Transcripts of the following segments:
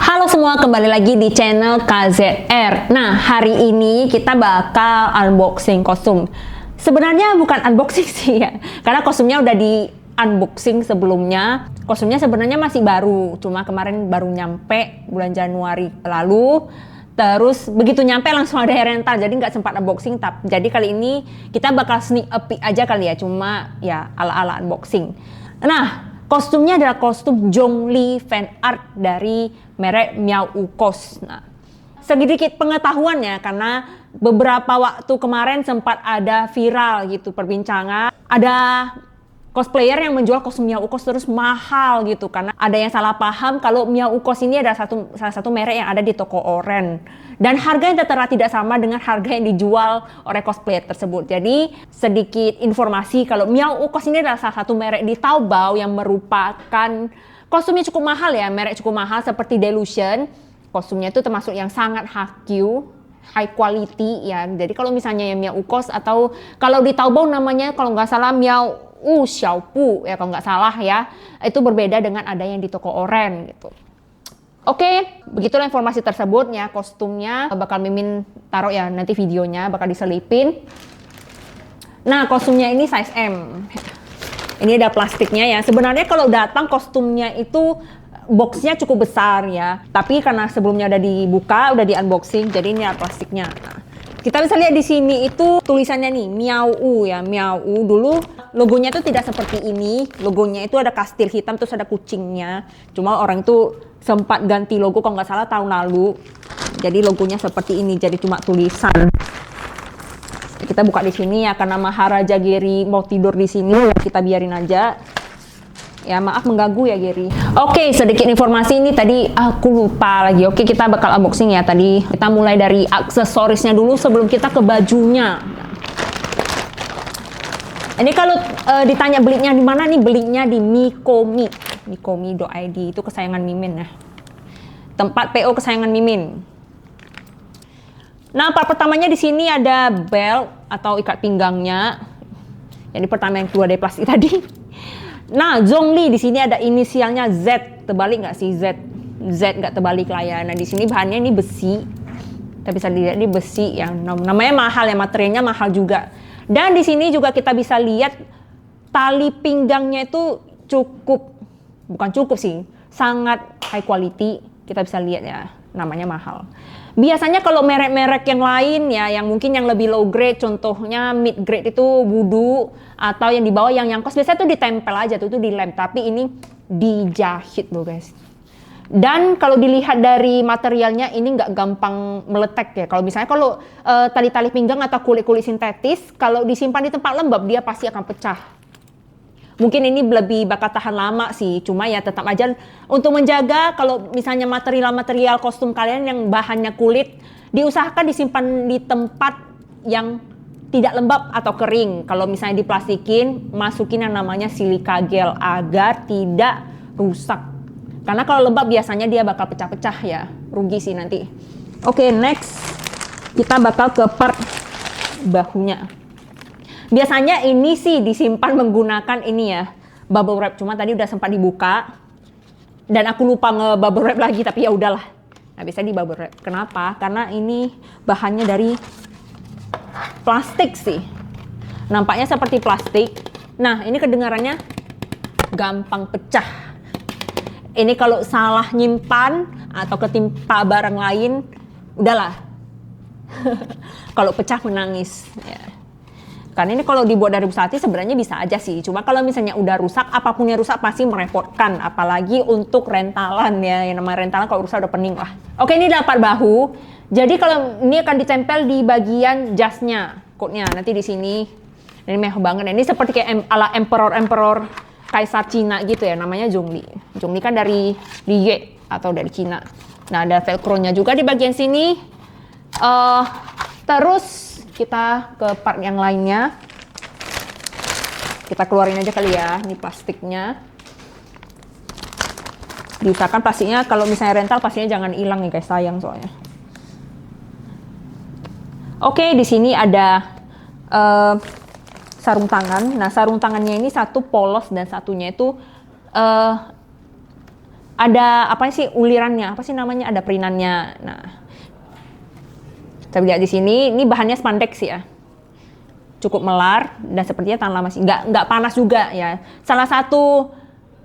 Halo semua, kembali lagi di channel KZR. Nah, hari ini kita bakal unboxing kostum. Sebenarnya bukan unboxing sih ya, karena kostumnya udah di unboxing sebelumnya. Kostumnya sebenarnya masih baru, cuma kemarin baru nyampe bulan Januari lalu. Terus begitu nyampe langsung ada rental, jadi nggak sempat unboxing. Jadi kali ini kita bakal sneak peek aja kali ya, cuma ya ala-ala unboxing. Nah, kostumnya adalah kostum Zhongli fan art dari merek Miao Ukos. Nah, sedikit pengetahuannya karena beberapa waktu kemarin sempat ada viral gitu perbincangan. Ada cosplayer yang menjual kostum Miao Ukos terus mahal gitu karena ada yang salah paham kalau Miao Ukos ini adalah salah satu merek yang ada di toko oren dan harganya tertera tidak sama dengan harga yang dijual oleh cosplayer tersebut. Jadi sedikit informasi kalau Miao Ukos ini adalah salah satu merek di Taobao yang merupakan kostumnya cukup mahal ya, merek cukup mahal seperti Delusion. Kostumnya itu termasuk yang sangat HQ, high quality ya. Jadi kalau misalnya yang Miao Ukos atau kalau di Taobao namanya kalau nggak salah Miao Xiaopu ya kalau nggak salah ya, itu berbeda dengan ada yang di toko oren gitu. Oke, begitulah informasi tersebut ya. Kostumnya bakal Mimin taruh ya nanti videonya bakal diselipin. Nah, kostumnya ini size M. Ini ada plastiknya ya. Sebenarnya kalau datang kostumnya itu boxnya cukup besar ya, tapi karena sebelumnya udah dibuka, udah di unboxing, jadi ini ada plastiknya. Nah, kita bisa lihat di sini itu tulisannya nih Miao U ya, Miao U. Dulu logonya itu tidak seperti ini. Logonya itu ada kastil hitam terus ada kucingnya. Cuma orang itu sempat ganti logo kalau nggak salah tahun lalu. Jadi logonya seperti ini, jadi cuma tulisan. Kita buka di sini ya karena Maharaja Geri mau tidur di sini, ya kita biarin aja. Ya maaf mengganggu ya Geri. Oke, sedikit informasi ini tadi aku lupa lagi. Oke, kita bakal unboxing ya. Tadi kita mulai dari aksesorisnya dulu sebelum kita ke bajunya. Ini kalau ditanya belinya di mana nih, belinya di Mikomi. Mikomi.id itu kesayangan Mimin ya. Tempat PO kesayangan Mimin. Nah, part pertamanya di sini ada belt atau ikat pinggangnya. Yang pertama yang keluar dari plastik tadi. Nah, Zhongli di sini ada inisialnya Z, terbalik nggak sih Z? Z nggak terbalik lah ya. Nah, di sini bahannya ini besi. Kita bisa lihat ini besi yang namanya mahal ya, materialnya mahal juga. Dan di sini juga kita bisa lihat tali pinggangnya itu bukan cukup sih, sangat high quality. Kita bisa lihat ya, namanya mahal. Biasanya kalau merek-merek yang lain ya, yang mungkin yang lebih low grade, contohnya mid grade itu Voodoo atau yang di bawah yang kos biasanya tuh ditempel aja tuh dilem, tapi ini dijahit loh guys. Dan kalau dilihat dari materialnya ini nggak gampang meletek ya. Kalau misalnya tali-tali pinggang atau kulit-kulit sintetis, kalau disimpan di tempat lembab dia pasti akan pecah. Mungkin ini lebih bakal tahan lama sih, cuma ya tetap aja untuk menjaga kalau misalnya material-material kostum kalian yang bahannya kulit, diusahakan disimpan di tempat yang tidak lembab atau kering. Kalau misalnya diplastikin, masukin yang namanya silika gel agar tidak rusak. Karena kalau lembab biasanya dia bakal pecah-pecah ya, rugi sih nanti. Oke, next kita bakal ke part bahunya. Biasanya ini sih disimpan menggunakan ini ya, bubble wrap. Cuma tadi udah sempat dibuka dan aku lupa nge-bubble wrap lagi, tapi ya udahlah. Nah, bisa di bubble wrap. Kenapa? Karena ini bahannya dari plastik sih. Nampaknya seperti plastik. Nah, ini kedengarannya gampang pecah. Ini kalau salah nyimpan atau ketimpa barang lain, udahlah. Kalau pecah menangis ya. Karena ini kalau dibuat dari busati sebenarnya bisa aja sih. Cuma kalau misalnya udah rusak, apapun yang rusak pasti merepotkan. Apalagi untuk rentalan ya. Yang namanya rentalan kalau rusak udah pening lah. Oke, ini dapat bahu. Jadi kalau ini akan ditempel di bagian jasnya. Coatnya nanti di sini. Ini mewah banget. Ini seperti kayak ala emperor kaisar Cina gitu ya. Namanya Zhongli. Zhongli kan dari Ye atau dari Cina. Nah, ada velcro-nya juga di bagian sini. Terus kita ke part yang lainnya. Kita keluarin aja kali ya, ini plastiknya. Diusahakan plastiknya kalau misalnya rental pastinya jangan hilang nih guys, sayang soalnya. Oke, di sini ada sarung tangan. Nah, sarung tangannya ini satu polos dan satunya itu ada apa sih ulirannya, apa sih namanya, ada perinannya. Nah, kita lihat di sini, ini bahannya spandex ya, cukup melar dan sepertinya tahan lama sih, nggak panas juga ya. Salah satu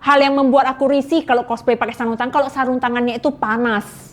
hal yang membuat aku risih kalau cosplay pakai sarung tangan, kalau sarung tangannya itu panas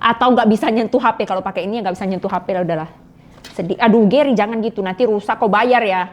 atau nggak bisa nyentuh HP. Kalau pakai ini nggak bisa nyentuh HP lah, udahlah. Sedih. Aduh Gary, jangan gitu, nanti rusak, kau bayar ya.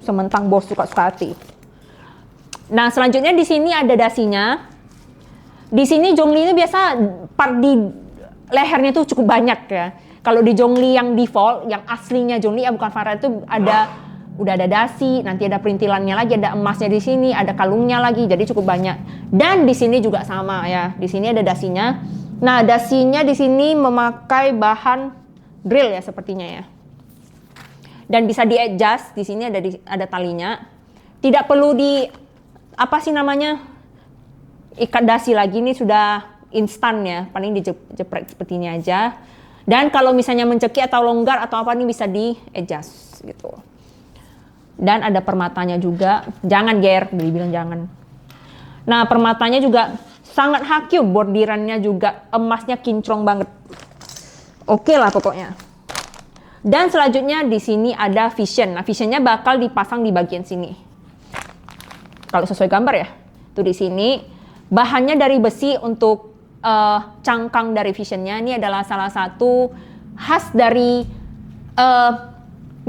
Sementang bos suka-suka hati. Nah, selanjutnya di sini ada dasinya. Di sini Zhongli ini biasa part di lehernya tuh cukup banyak ya. Kalau di Zhongli yang default, yang aslinya Zhongli ya bukan Farah itu udah ada dasi, nanti ada perintilannya lagi, ada emasnya di sini, ada kalungnya lagi, jadi cukup banyak. Dan di sini juga sama ya. Di sini ada dasinya. Nah, dasinya di sini memakai bahan drill ya sepertinya ya. Dan bisa di-adjust, di sini ada talinya. Tidak perlu apa sih namanya, ikat dasi lagi, ini sudah instan ya, paling dijeprek seperti ini aja. Dan kalau misalnya mencekik atau longgar atau apa, ini bisa di-adjust gitu. Dan ada permatanya juga, jangan Ger, dibilang jangan. Nah, permatanya juga sangat hakyu, bordirannya juga emasnya kinclong banget. Oke lah pokoknya. Dan selanjutnya di sini ada vision. Nah, visionnya bakal dipasang di bagian sini. Kalau sesuai gambar ya, tuh di sini bahannya dari besi untuk cangkang dari visionnya. Ini adalah salah satu khas dari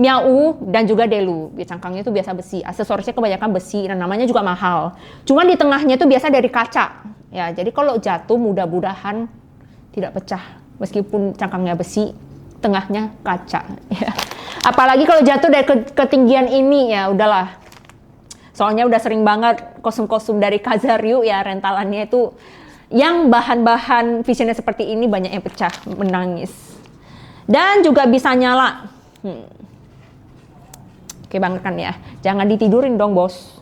Miao dan juga Delu. Cangkangnya itu biasa besi, aksesorisnya kebanyakan besi dan namanya juga mahal. Cuma di tengahnya itu biasa dari kaca. Ya, jadi kalau jatuh mudah-mudahan tidak pecah. Meskipun cangkangnya besi, tengahnya kaca. Ya. Apalagi kalau jatuh dari ketinggian ini ya udahlah. Soalnya udah sering banget kostum-kostum dari Kazaryu ya, rentalannya itu yang bahan-bahan visionnya seperti ini banyak yang pecah, menangis. Dan juga bisa nyala. Oke banget kan ya. Jangan ditidurin dong bos.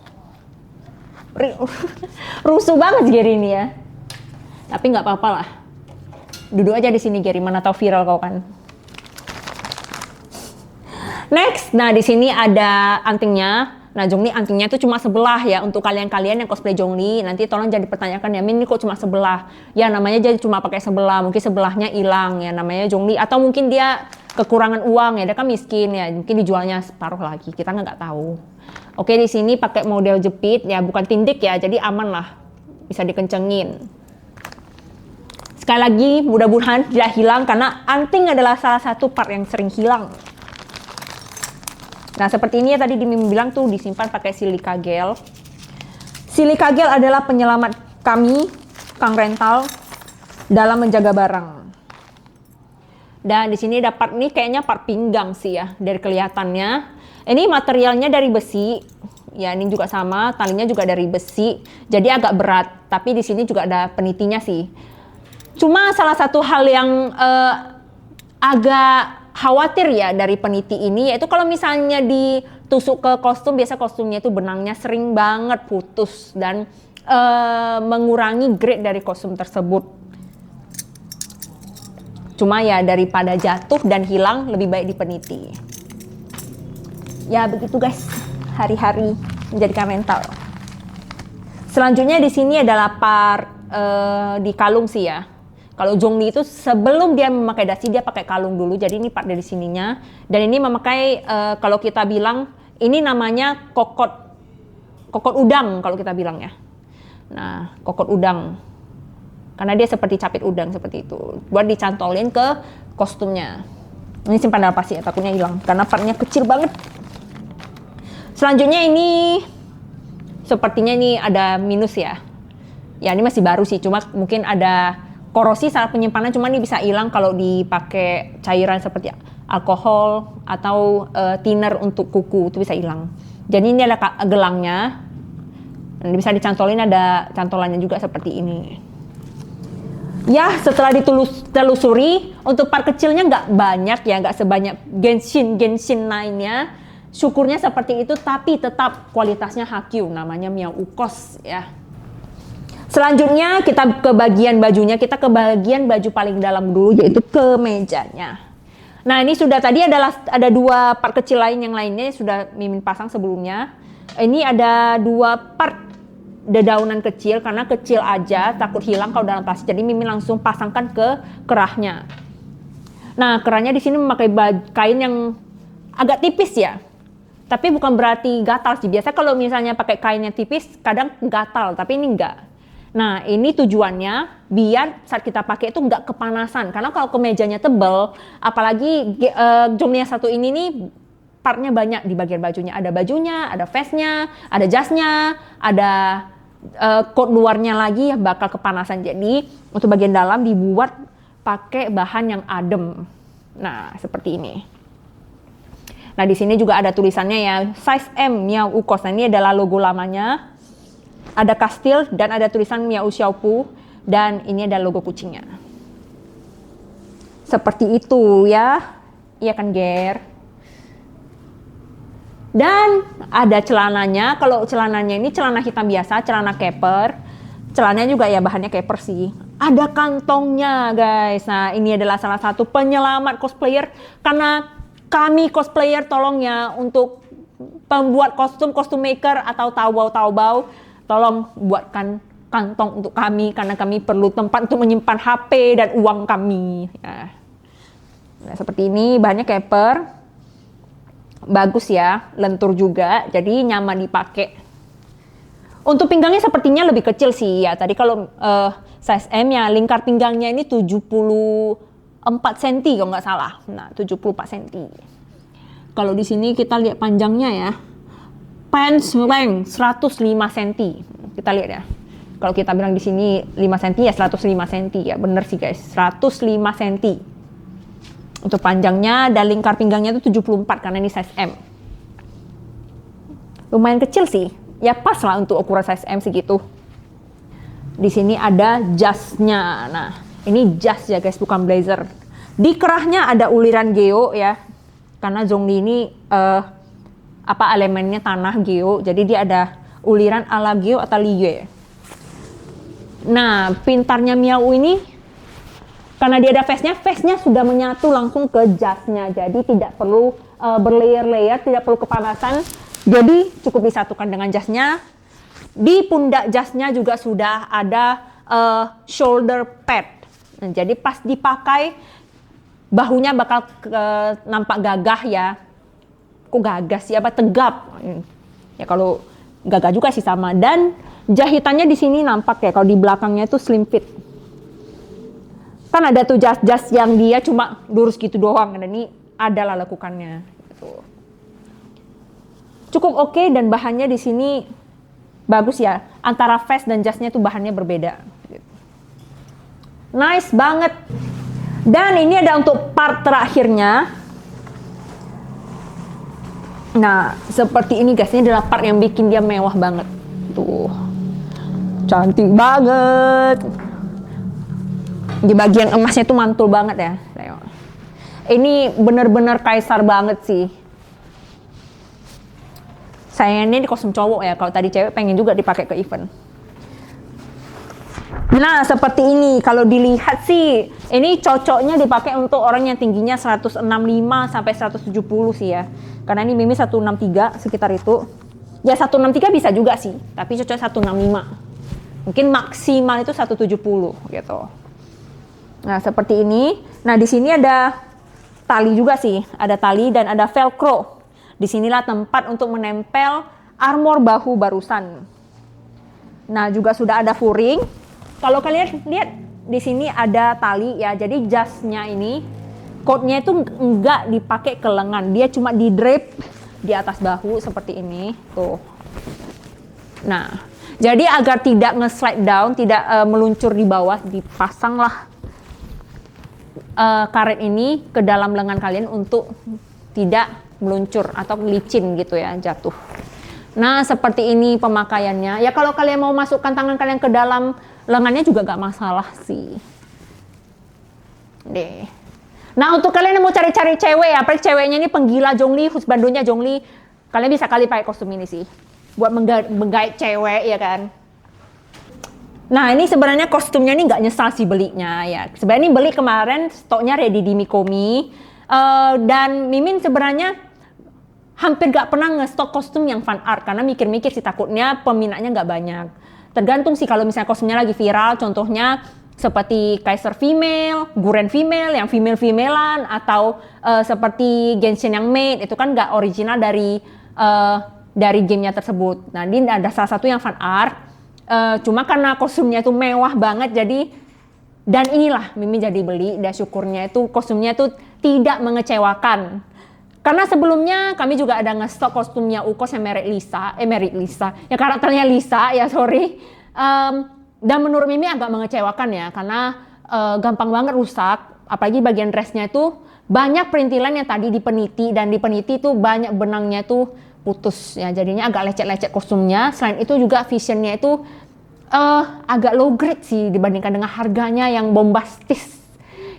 Rusuh banget Gary ini ya. Tapi nggak apa-apa lah. Duduk aja di sini Gary, mana tahu viral kau kan. Next, nah di sini ada antingnya. Nah, Zhongli antingnya itu cuma sebelah ya, untuk kalian-kalian yang cosplay Zhongli. Nanti tolong jangan dipertanyakan ya, Min ini kok cuma sebelah. Ya namanya jadi cuma pakai sebelah, mungkin sebelahnya hilang ya, namanya Zhongli. Atau mungkin dia kekurangan uang ya, dia kan miskin ya, mungkin dijualnya separuh lagi, kita nggak tahu. Oke, di sini pakai model jepit ya, bukan tindik ya, jadi aman lah, bisa dikencengin. Sekali lagi, mudah-mudahan tidak hilang, karena anting adalah salah satu part yang sering hilang. Nah, seperti ini ya, tadi Dimi bilang tuh disimpan pakai silika gel. Silika gel adalah penyelamat kami, Kang Rental, dalam menjaga barang. Dan di sini dapat nih kayaknya part pinggang sih ya, dari kelihatannya. Ini materialnya dari besi. Ya, ini juga sama, talinya juga dari besi. Jadi agak berat, tapi di sini juga ada penitinya sih. Cuma salah satu hal yang agak khawatir ya dari peniti ini, yaitu kalau misalnya ditusuk ke kostum, biasa kostumnya itu benangnya sering banget putus dan mengurangi grade dari kostum tersebut. Cuma ya daripada jatuh dan hilang, lebih baik dipeniti. Ya begitu guys, hari-hari menjadikan rental. Selanjutnya di sini adalah part di kalung sih ya. Kalau Zhongli itu sebelum dia memakai dasi, dia pakai kalung dulu. Jadi ini part dari sininya. Dan ini memakai, kalau kita bilang, ini namanya kokot udang kalau kita bilang ya. Nah, kokot udang. Karena dia seperti capit udang, seperti itu. Buat dicantolin ke kostumnya. Ini simpan dalam pasti ya, takutnya hilang. Karena partnya kecil banget. Selanjutnya ini, sepertinya ini ada minus ya. Ya ini masih baru sih, cuma mungkin ada korosi saat penyimpanan, cuma ini bisa hilang kalau dipakai cairan seperti alkohol atau thinner untuk kuku, itu bisa hilang. Jadi ini ada gelangnya, dan bisa dicantolin, ada cantolannya juga seperti ini. Ya setelah ditelusuri, untuk part kecilnya nggak banyak ya, nggak sebanyak Genshin lainnya. Syukurnya seperti itu, tapi tetap kualitasnya Hakyu, namanya Miao Ukos ya. Selanjutnya kita ke bagian bajunya, kita ke bagian baju paling dalam dulu, yaitu kemejanya. Nah ini sudah tadi ada dua part kecil lain, yang lainnya sudah Mimin pasang sebelumnya. Ini ada dua part dedaunan kecil, karena kecil aja takut hilang kalau dalam plastik. Jadi Mimin langsung pasangkan ke kerahnya. Nah, kerahnya di sini memakai kain yang agak tipis ya. Tapi bukan berarti gatal sih. Biasa kalau misalnya pakai kain yang tipis kadang gatal, tapi ini enggak. Nah, ini tujuannya biar saat kita pakai itu nggak kepanasan. Karena kalau kemejanya tebal, apalagi Zhongli yang satu ini nih partnya banyak di bagian bajunya. Ada bajunya, ada vestnya, ada jasnya, ada coat luarnya lagi yang bakal kepanasan. Jadi untuk bagian dalam dibuat pakai bahan yang adem. Nah, seperti ini. Nah, di sini juga ada tulisannya ya, size M Miao Ukos. Nah, ini adalah logo lamanya. Ada kastil dan ada tulisan Miao Xiaopu, dan ini ada logo kucingnya. Seperti itu ya. Iya kan, Ger? Dan ada celananya. Kalau celananya ini celana hitam biasa, celana caper. Celananya juga ya bahannya caper sih. Ada kantongnya, guys. Nah, ini adalah salah satu penyelamat cosplayer, karena kami cosplayer tolong ya untuk pembuat kostum maker atau taobao, tolong buatkan kantong untuk kami, karena kami perlu tempat untuk menyimpan HP dan uang kami. Nah, seperti ini, bahannya caper, bagus ya, lentur juga, jadi nyaman dipakai. Untuk pinggangnya sepertinya lebih kecil sih ya. Tadi kalau size M ya, lingkar pinggangnya ini 74 cm kalau nggak salah. Nah, 74 cm. Kalau di sini kita lihat panjangnya ya. Pants length 105 cm. Kita lihat ya. Kalau kita bilang di sini 5 cm ya 105 cm ya. Bener sih guys, 105 cm. Untuk panjangnya dan lingkar pinggangnya itu 74 karena ini size M. Lumayan kecil sih. Ya pas lah untuk ukuran size M segitu. Di sini ada jasnya. Nah, ini jas ya guys, bukan blazer. Di kerahnya ada uliran geo ya. Karena Zhongli ini elemennya tanah geo, jadi dia ada uliran ala geo atau liye. Nah, pintarnya Miao ini karena dia ada vestnya sudah menyatu langsung ke jasnya, jadi tidak perlu berlayer-layer, tidak perlu kepanasan, jadi cukup disatukan dengan jasnya. Di pundak jasnya juga sudah ada shoulder pad. Nah, jadi pas dipakai bahunya bakal nampak gagah ya. Kok gagah sih? Apa tegap? Ya kalau gagah juga sih sama. Dan jahitannya di sini nampak ya. Kalau di belakangnya itu slim fit. Kan ada tuh jas-jas yang dia cuma lurus gitu doang. Dan ini adalah lekukannya. Gitu. Cukup oke, dan bahannya di sini bagus ya. Antara vest dan jasnya itu bahannya berbeda. Nice banget. Dan ini ada untuk part terakhirnya. Nah, seperti ini guys, ini adalah part yang bikin dia mewah banget. Tuh. Cantik banget. Di bagian emasnya tuh mantul banget ya. Ini bener-bener kaisar banget sih. Sayangnya ini kostum cowok ya. Kalau tadi cewek pengen juga dipakai ke event. Nah, seperti ini. Kalau dilihat sih, ini cocoknya dipakai untuk orang yang tingginya 165 sampai 170 sih ya. Karena ini Mimi 163 sekitar itu. Ya 163 bisa juga sih, tapi cocok 165. Mungkin maksimal itu 170 gitu. Nah, seperti ini. Nah, di sini ada tali juga sih. Ada tali dan ada velcro. Disinilah tempat untuk menempel armor bahu barusan. Nah, juga sudah ada furing. Kalau kalian lihat di sini ada tali ya, jadi jasnya ini coatnya itu enggak dipakai ke lengan, dia cuma di drape di atas bahu seperti ini tuh. Nah, jadi agar tidak nge-slide down, tidak meluncur di bawah, dipasanglah karet ini ke dalam lengan kalian untuk tidak meluncur atau licin gitu ya, jatuh. Nah, seperti ini pemakaiannya. Ya kalau kalian mau masukkan tangan kalian ke dalam lengannya juga gak masalah sih. Deh. Nah, untuk kalian yang mau cari-cari cewek ya, apalagi ceweknya ini penggila Zhongli, husbandonya Zhongli, kalian bisa kali pakai kostum ini sih. Buat menggait cewek ya kan. Nah, ini sebenarnya kostumnya ini gak nyesal sih belinya ya. Sebenarnya ini beli kemarin, stoknya ready di Mikomi. Dan Mimin sebenarnya hampir gak pernah nge-stok kostum yang fan art karena mikir-mikir sih takutnya peminatnya nggak banyak. Tergantung sih kalau misalnya kostumnya lagi viral, contohnya seperti Kaiser female, Guren female, yang female-femalean, atau seperti Genshin yang maid, itu kan nggak original dari gamenya tersebut. Nah, ini ada salah satu yang fan art, cuma karena kostumnya itu mewah banget, dan inilah Mimi jadi beli, dan syukurnya itu kostumnya itu tidak mengecewakan. Karena sebelumnya kami juga ada nge-stok kostumnya Ukos yang merek Lisa, ya karakternya Lisa, ya sorry. Dan menurut Mimi agak mengecewakan ya, karena gampang banget rusak, apalagi bagian dressnya itu banyak perintilan yang tadi di peniti, dan di peniti itu banyak benangnya itu putus ya, jadinya agak lecet-lecet kostumnya. Selain itu juga visionnya itu agak low grade sih dibandingkan dengan harganya yang bombastis.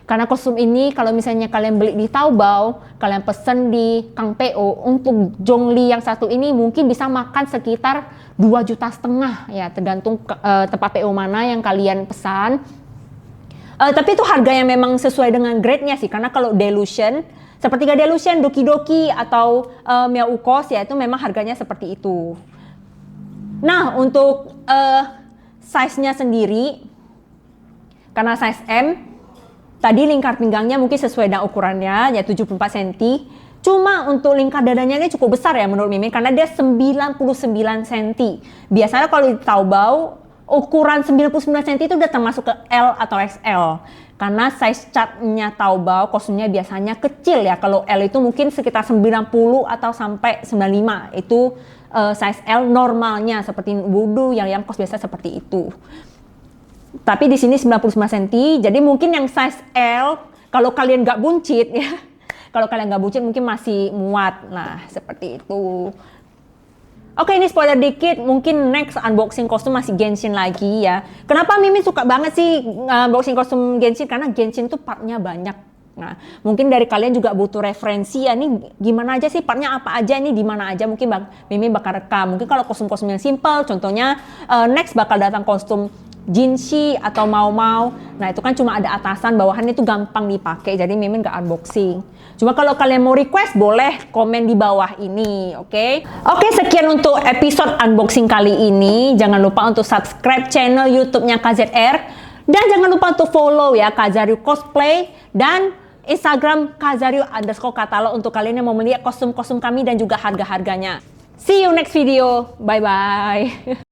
Karena kostum ini kalau misalnya kalian beli di Taobao, kalian pesen di Kang PO, untuk Zhongli yang satu ini mungkin bisa makan sekitar 2,5 juta ya, tergantung tempat PO mana yang kalian pesan. Tapi itu harga yang memang sesuai dengan grade-nya sih, karena kalau Delusion, Sepertiga Delusion, Doki Doki, atau Miao Ukos ya, itu memang harganya seperti itu. Nah, untuk size-nya sendiri, karena size M, tadi lingkar pinggangnya mungkin sesuai dengan ukurannya, ya 74 cm. Cuma untuk lingkar dadanya ini cukup besar ya menurut Mimin, karena dia 99 cm. Biasanya kalau di Taobao, ukuran 99 cm itu udah termasuk ke L atau XL. Karena size chartnya Taobao, kostumnya biasanya kecil ya. Kalau L itu mungkin sekitar 90 atau sampai 95. Itu size L normalnya, seperti Wudu yang kos biasa seperti itu. Tapi di sini 99 cm, jadi mungkin yang size L, kalau kalian nggak buncit ya, kalau kalian nggak buncit mungkin masih muat. Nah, seperti itu. Oke, ini spoiler dikit, mungkin next unboxing kostum masih Genshin lagi ya. Kenapa Mimi suka banget sih unboxing kostum Genshin? Karena Genshin tuh partnya banyak. Nah, mungkin dari kalian juga butuh referensi ya, ini gimana aja sih partnya, apa aja, ini di mana aja, mungkin Mimi bakal rekam. Mungkin kalau kostum-kostum yang simple, contohnya next bakal datang kostum Jinshi atau Mau. Nah, itu kan cuma ada atasan, bawahannya itu gampang dipakai, jadi Mimin nggak unboxing. Cuma kalau kalian mau request, boleh komen di bawah ini, oke? Oke, sekian untuk episode unboxing kali ini. Jangan lupa untuk subscribe channel YouTube-nya KZR, dan jangan lupa untuk follow ya Kazariu Cosplay, dan Instagram Kazariu_katalog untuk kalian yang mau melihat kostum-kostum kami dan juga harga-harganya. See you next video, bye-bye.